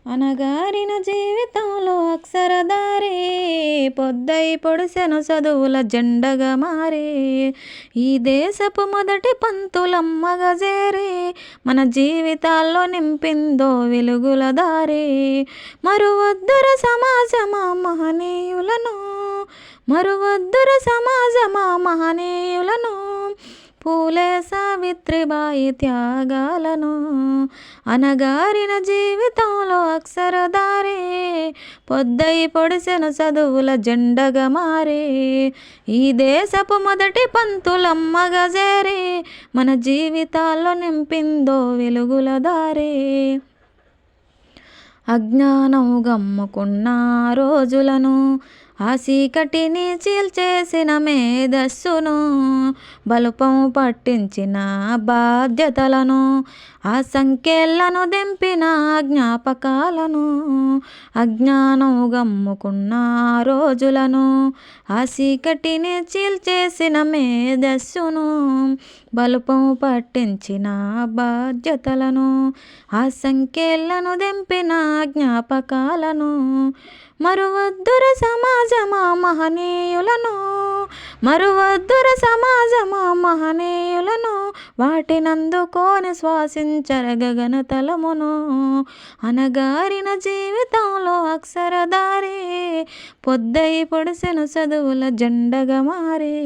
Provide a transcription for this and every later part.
అనగారిన జీవితంలో అక్షరధారే పొద్దై పొడిసెను చదువుల జెండగా మారే ఈ దేశపు మొదటి పంతులమ్మగా చేరే మన జీవితాల్లో నింపిందో వెలుగుల దారే. మరువద్దుర సమాజమా మహనీయులను, మరువద్దుర సమాజమా మహనీయులను, పూలే సావిత్రిబాయి త్యాగాలను. అనగారిన జీవితంలో అక్షరధారే పొద్దై పొడిసెను చదువుల జెండగా మారే ఈ దేశపు మొదటి పంతులమ్మగా చేరే మన జీవితాల్లో నింపిందో వెలుగుల దారే. అజ్ఞానం గమ్ముకున్న రోజులను, ఆ చీకటిని చీల్చేసిన మేధస్సును, బలుపం పట్టించిన బాధ్యతలను, ఆ సంఖ్యలను దింపిన జ్ఞాపకాలను. అజ్ఞానం గమ్ముకున్న రోజులను, ఆ చీకటిని చీల్చేసిన మేధస్సును, బలుపం పట్టించిన బాధ్యతలను, ఆ సంఖ్యలను దింపిన జ్ఞాపకాలను. మరువద్దుర సమాజమా మహనీయులను, మరువద్దుర సమాజమా మహనీయులను, వాటినందుకోని శ్వాసించర గగన తలమును. అనగారిన జీవితంలో అక్షరధారే పొద్దై పొడిసెను చదువుల జెండగా మారే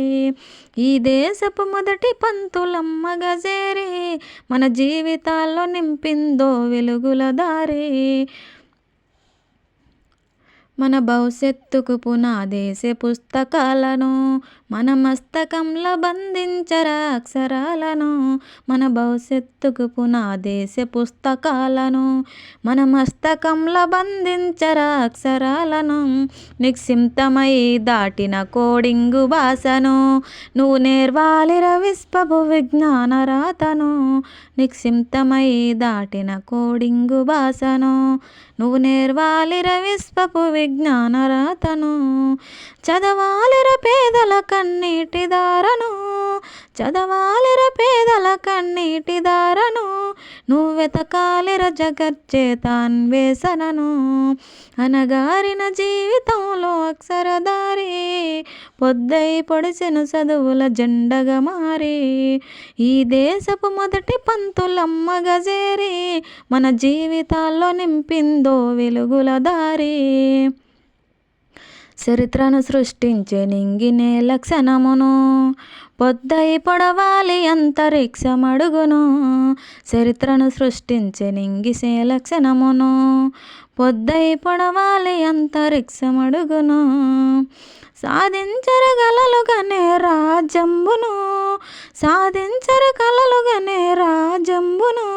ఈ దేశపు మొదటి పంతులమ్మగా చేరే మన జీవితాల్లో నింపిందో వెలుగుల దారే. మన భవిష్యత్తుకు పునాదేసే పుస్తకాలను, మన మస్తకంలో బంధించరా అక్షరాలను. మన భవిష్యత్తుకు పునాదేసే పుస్తకాలను, మన మస్తకంలో బంధించరా అక్షరాలను. నిక్షిప్తమై దాటిన కోడింగు భాషను, నువ్వు నేర్వాలిర విశ్వపు విజ్ఞాన రాతను. నిక్షిప్తమై దాటిన కోడింగు భాషను, నువ్వు నేర్వాలిర విశ్వపు విజ్ఞాన రాతను. చదవాలిర పేదల కన్నీటి దారను, చదవాలిర పేదల కన్నీటి దారను, నువ్వెతకాలిర జగజ్జేతాన్వేషణను. అనగారిన జీవితంలో అక్షరధారే పొద్దై పొడిసెను చదువుల జెండగా మారే ఈ దేశపు మొదటి పంతులమ్మగా చేరే మన జీవితాల్లో నింపిందో వెలుగుల దారే. చరిత్రను సృష్టించే నింగినే లక్షణమును, పొద్దై పొడవాలి అంతరిక్షమడుగును. చరిత్రను సృష్టించే నింగిసే లక్షణమును, పొద్దై పొడవాలి అంతరిక్షమడుగును. సాధించర కలలుగానే రాజ్యంబును, సాధించర కలలుగానే రాజ్యంబును,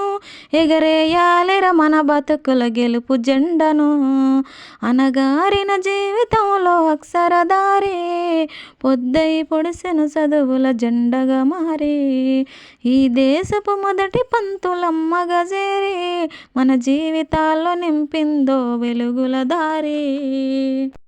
ఎగరేయాలిర మన బతుకుల గెలుపు జెండను. అనగారిన జీవితంలో అక్షరధారే పొద్దై పొడిసెను చదువుల జెండగా మారే ఈ దేశపు మొదటి పంతులమ్మగా చేరే మన జీవితాల్లో నింపిందో వెలుగుల దారే.